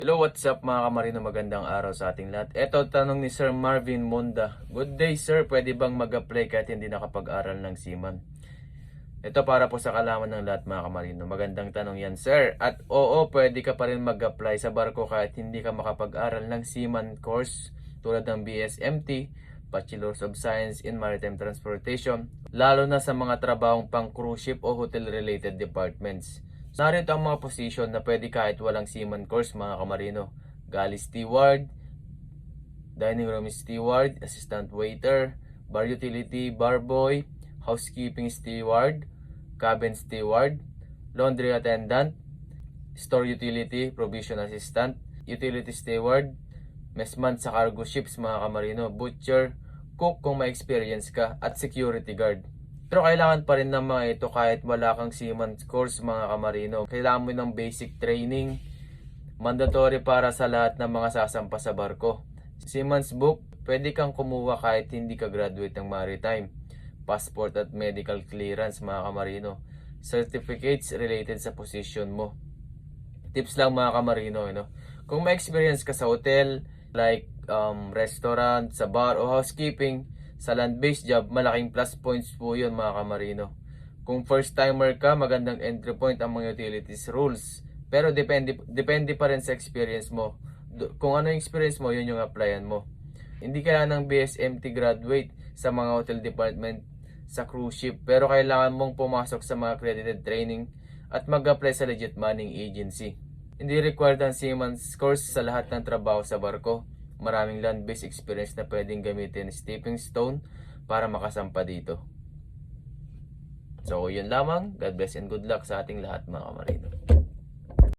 Hello, what's up mga kamarino? Magandang araw sa ating lahat. Ito, tanong ni Sir Marvin Monda. Good day sir, pwede bang mag-apply kahit hindi nakapag-aral ng seaman? Ito para po sa kalaman ng lahat mga kamarino. Magandang tanong yan sir. At oo, pwede ka pa rin mag-apply sa barko kahit hindi ka makapag-aral ng seaman course tulad ng BSMT, Bachelors of Science in Maritime Transportation, lalo na sa mga trabahong pang cruise ship o hotel-related departments. Narito ang mga position na pwede kahit walang seaman course mga kamarino. Galley steward, dining room steward, assistant waiter, bar utility, bar boy, housekeeping steward, cabin steward, laundry attendant, store utility, provision assistant, utility steward, messman sa cargo ships mga kamarino, butcher, cook kung may experience ka, at security guard. Pero kailangan pa rin ng mga ito kahit wala kang seaman's course mga kamarino. Kailangan mo ng basic training, mandatory para sa lahat ng mga sasampa sa barko. Seaman's book, pwede kang kumuha kahit hindi ka graduate ng maritime. Passport at medical clearance mga kamarino. Certificates related sa position mo. Tips lang mga kamarino, kung may experience ka sa hotel, like restaurant, sa bar o housekeeping, sa land-based job, malaking plus points po yun mga kamarino. Kung first timer ka, magandang entry point ang mga utilities rules. Pero depende pa rin sa experience mo. Kung ano yung experience mo, yun yung applyan mo. Hindi kailangan ng BSMT graduate sa mga hotel department sa cruise ship. Pero kailangan mong pumasok sa mga accredited training at mag-apply sa legit manning agency. Hindi required ang seaman's course sa lahat ng trabaho sa barko. Maraming land-based experience na pwedeng gamitin stepping stone para makasampa dito. So, yun lamang. God bless and good luck sa ating lahat mga kamarino.